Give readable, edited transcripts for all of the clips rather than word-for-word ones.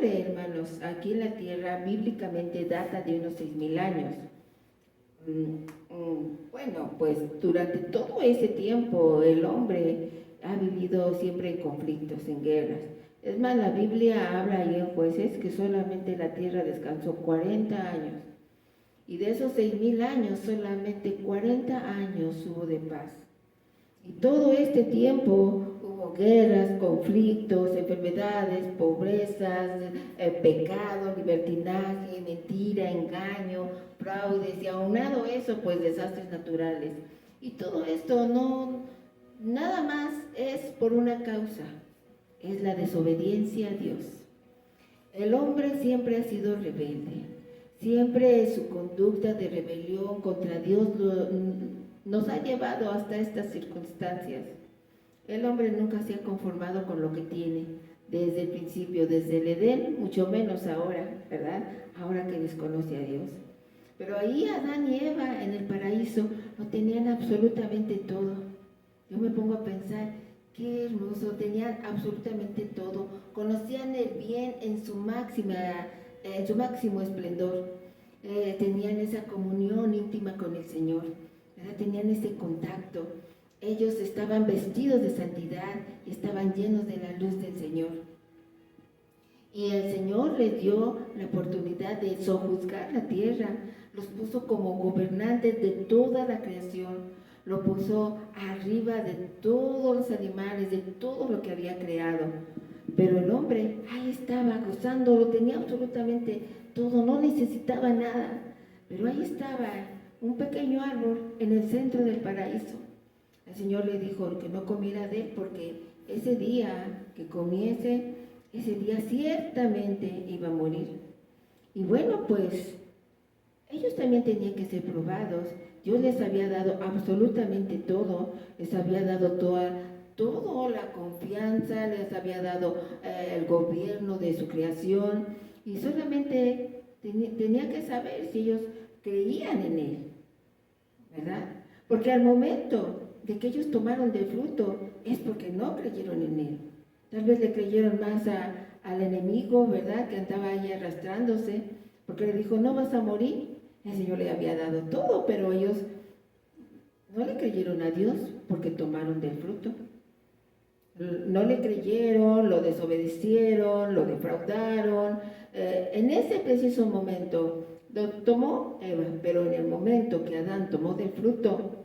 hombre, hermanos, aquí en la tierra, bíblicamente data de unos 6.000 años. Bueno, pues durante todo ese tiempo el hombre ha vivido siempre en conflictos, en guerras. Es más, la Biblia habla ahí en Jueces que solamente la tierra descansó 40 años. Y de esos 6.000 años, solamente 40 años hubo de paz. Y todo este tiempo hubo guerras, conflictos, enfermedades, pobrezas, pecado, libertinaje, mentira, engaño, fraudes, y aunado eso, pues desastres naturales. Y todo esto nada más es por una causa, es la desobediencia a Dios. El hombre siempre ha sido rebelde, siempre su conducta de rebelión contra Dios nos ha llevado hasta estas circunstancias. El hombre nunca se ha conformado con lo que tiene, desde el principio, desde el Edén, mucho menos ahora, ¿verdad? Ahora que desconoce a Dios. Pero ahí Adán y Eva en el paraíso lo tenían absolutamente todo. Yo me pongo a pensar, qué hermoso, tenían absolutamente todo, conocían el bien en su máximo esplendor, tenían esa comunión íntima con el Señor, ¿verdad? Tenían ese contacto, ellos estaban vestidos de santidad y estaban llenos de la luz del Señor. Y el Señor les dio la oportunidad de sojuzgar la tierra, los puso como gobernantes de toda la creación, lo puso arriba de todos los animales, de todo lo que había creado. Pero el hombre ahí estaba gozando, lo tenía absolutamente todo, no necesitaba nada. Pero ahí estaba un pequeño árbol en el centro del paraíso. El Señor le dijo que no comiera de él porque ese día que comiese, ese día ciertamente iba a morir. Y bueno, pues ellos también tenían que ser probados. Dios les había dado absolutamente todo, les había dado toda la confianza, les había dado el gobierno de su creación, y solamente tenía que saber si ellos creían en Él, ¿verdad? Porque al momento de que ellos tomaron del fruto es porque no creyeron en Él. Tal vez le creyeron más al enemigo, ¿verdad? Que andaba ahí arrastrándose, porque le dijo, no vas a morir. El Señor le había dado todo, pero ellos no le creyeron a Dios porque tomaron del fruto. No le creyeron, lo desobedecieron, lo defraudaron. En ese preciso momento lo tomó Eva, pero en el momento que Adán tomó del fruto,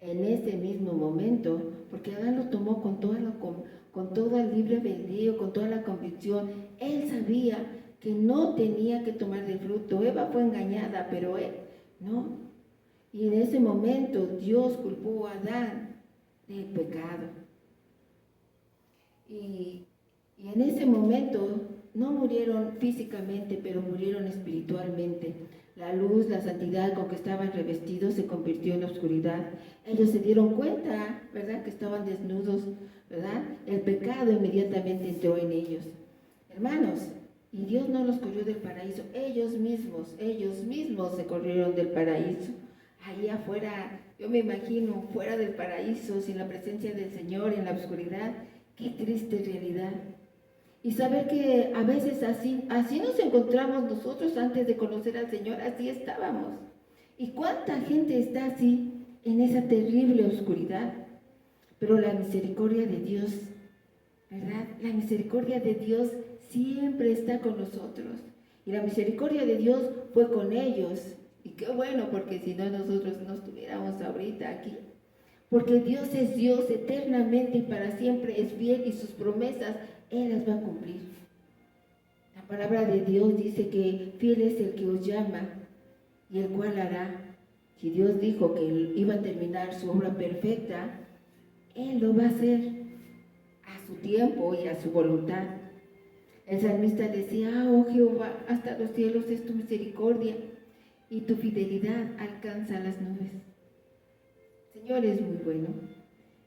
en ese mismo momento, porque Adán lo tomó con todo el libre albedrío, con toda la convicción, él sabía que no tenía que tomar del fruto. Eva fue engañada, pero él no. Y en ese momento Dios culpó a Adán del pecado. Y en ese momento no murieron físicamente, pero murieron espiritualmente. La luz, la santidad con que estaban revestidos se convirtió en oscuridad. Ellos se dieron cuenta, ¿verdad?, que estaban desnudos, ¿verdad? El pecado inmediatamente entró en ellos. Hermanos, y Dios no los corrió del paraíso, ellos mismos se corrieron del paraíso. Ahí afuera, yo me imagino, fuera del paraíso, sin la presencia del Señor, en la oscuridad. Qué triste realidad. Y saber que a veces así nos encontramos nosotros antes de conocer al Señor, así estábamos. ¿Y cuánta gente está así, en esa terrible oscuridad? Pero la misericordia de Dios, ¿verdad? La misericordia de Dios siempre está con nosotros. Y la misericordia de Dios fue con ellos. Y qué bueno, porque si no nosotros no estuviéramos ahorita aquí. Porque Dios es Dios eternamente y para siempre es fiel, y sus promesas Él las va a cumplir. La palabra de Dios dice que fiel es el que os llama y el cual hará. Si Dios dijo que Él iba a terminar su obra perfecta, Él lo va a hacer a su tiempo y a su voluntad. El salmista decía, oh Jehová, hasta los cielos es tu misericordia y tu fidelidad alcanza las nubes. El Señor es muy bueno,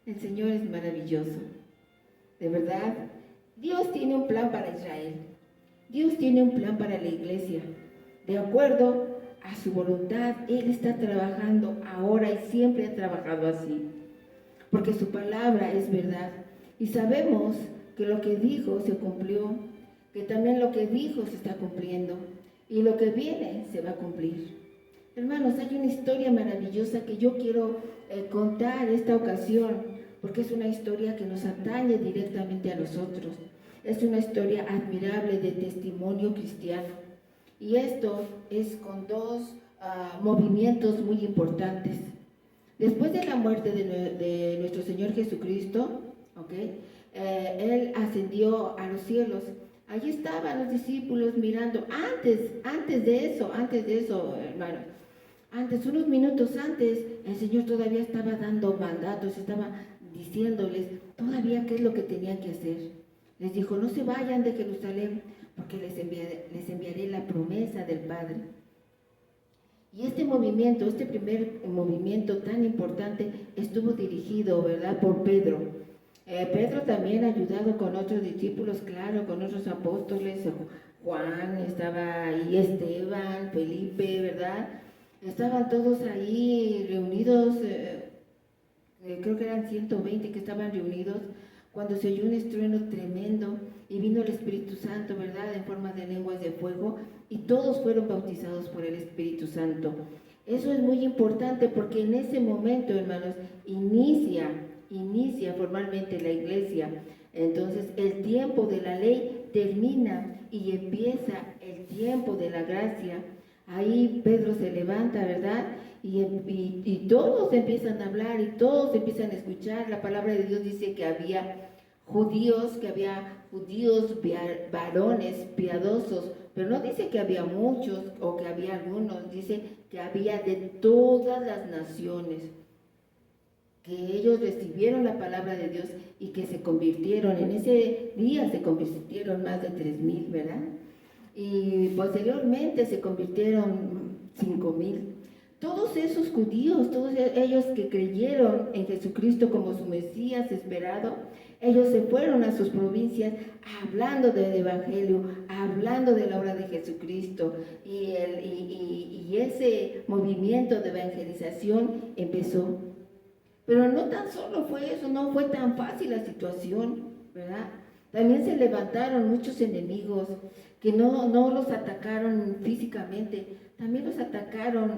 el Señor es maravilloso. De verdad, Dios tiene un plan para Israel. Dios tiene un plan para la iglesia. De acuerdo a su voluntad, Él está trabajando ahora y siempre ha trabajado así. Porque su palabra es verdad. Y sabemos que lo que dijo se cumplió. que también lo que dijo se está cumpliendo y lo que viene se va a cumplir. Hermanos, hay una historia maravillosa que yo quiero contar esta ocasión, porque es una historia que nos atañe directamente a nosotros. Es una historia admirable de testimonio cristiano. Y esto es con dos movimientos muy importantes. Después de la muerte de nuestro Señor Jesucristo, Él ascendió a los cielos. Allí estaban los discípulos mirando. Antes de eso, hermanos, unos minutos antes, el Señor todavía estaba dando mandatos, estaba diciéndoles todavía qué es lo que tenían que hacer. Les dijo, no se vayan de Jerusalén, porque les enviaré la promesa del Padre. Y este primer movimiento tan importante, estuvo dirigido, ¿verdad?, por Pedro. Pedro también ayudado con otros discípulos, claro, con otros apóstoles, Juan, estaba ahí Esteban, Felipe, ¿verdad? Estaban todos ahí reunidos, creo que eran 120 que estaban reunidos, cuando se oyó un estruendo tremendo y vino el Espíritu Santo, ¿verdad?, en forma de lenguas de fuego, y todos fueron bautizados por el Espíritu Santo. Eso es muy importante porque en ese momento, hermanos, inicia formalmente la iglesia. Entonces el tiempo de la ley termina y empieza el tiempo de la gracia. Ahí Pedro se levanta, ¿verdad? Y todos empiezan a hablar y todos empiezan a escuchar. La palabra de Dios dice que había judíos, varones piadosos, pero no dice que había muchos o que había algunos, dice que había de todas las naciones, que ellos recibieron la palabra de Dios y que se convirtieron. En ese día se convirtieron más de 3,000, ¿verdad? Y posteriormente se convirtieron 5,000. Todos esos judíos, todos ellos que creyeron en Jesucristo como su Mesías esperado, ellos se fueron a sus provincias hablando del Evangelio, hablando de la obra de Jesucristo, y ese movimiento de evangelización empezó. Pero no tan solo fue eso, no fue tan fácil la situación, ¿verdad? También se levantaron muchos enemigos que no los atacaron físicamente, también los atacaron,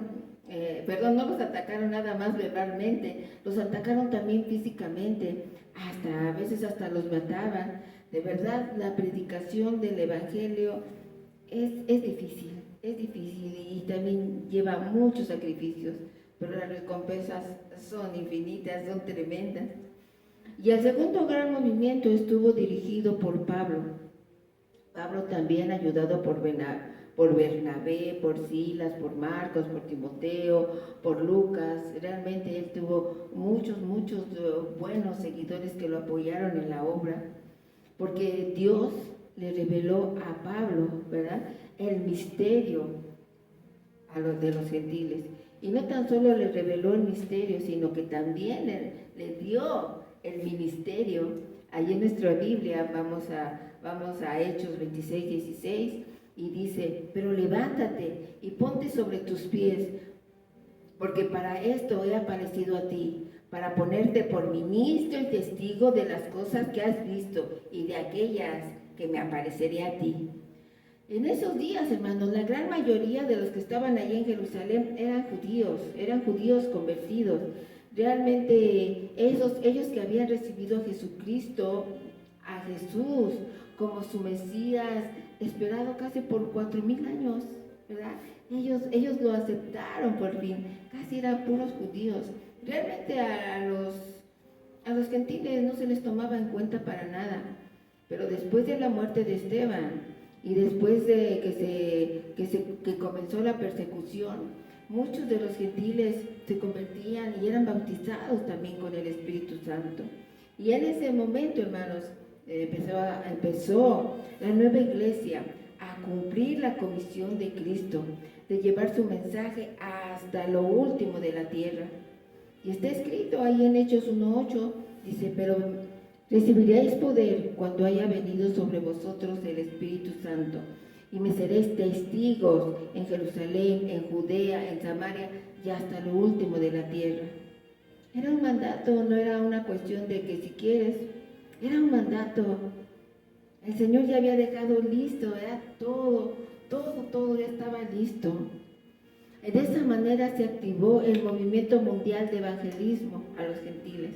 no los atacaron nada más verbalmente, los atacaron también físicamente, a veces hasta los mataban. De verdad, la predicación del Evangelio es difícil y también lleva muchos sacrificios, pero las recompensas son infinitas, son tremendas. Y el segundo gran movimiento estuvo dirigido por Pablo. Pablo también ayudado por Bernabé, por Silas, por Marcos, por Timoteo, por Lucas. Realmente él tuvo muchos buenos seguidores que lo apoyaron en la obra, porque Dios le reveló a Pablo, ¿verdad?, el misterio de los gentiles. Y no tan solo le reveló el misterio, sino que también le dio el ministerio. Allí en nuestra Biblia vamos a Hechos 26:16 y dice, pero levántate y ponte sobre tus pies, porque para esto he aparecido a ti, para ponerte por ministro y testigo de las cosas que has visto y de aquellas que me apareceré a ti. En esos días, hermanos, la gran mayoría de los que estaban allí en Jerusalén eran judíos convertidos. Realmente ellos que habían recibido a Jesucristo, a Jesús como su Mesías, esperado casi por 4,000 años, ¿verdad? Ellos lo aceptaron por fin, casi eran puros judíos. Realmente a los gentiles no se les tomaba en cuenta para nada, pero después de la muerte de Esteban, y después de que comenzó la persecución, muchos de los gentiles se convertían y eran bautizados también con el Espíritu Santo. Y en ese momento, hermanos, empezó la nueva iglesia a cumplir la comisión de Cristo, de llevar su mensaje hasta lo último de la tierra. Y está escrito ahí en Hechos 1:8, dice, pero recibiréis poder cuando haya venido sobre vosotros el Espíritu Santo, y me seréis testigos en Jerusalén, en Judea, en Samaria y hasta lo último de la tierra. Era un mandato, no era una cuestión de que si quieres, era un mandato El Señor ya había dejado listo, ¿verdad? Todo ya estaba listo. De esa manera se activó el movimiento mundial de evangelismo a los gentiles.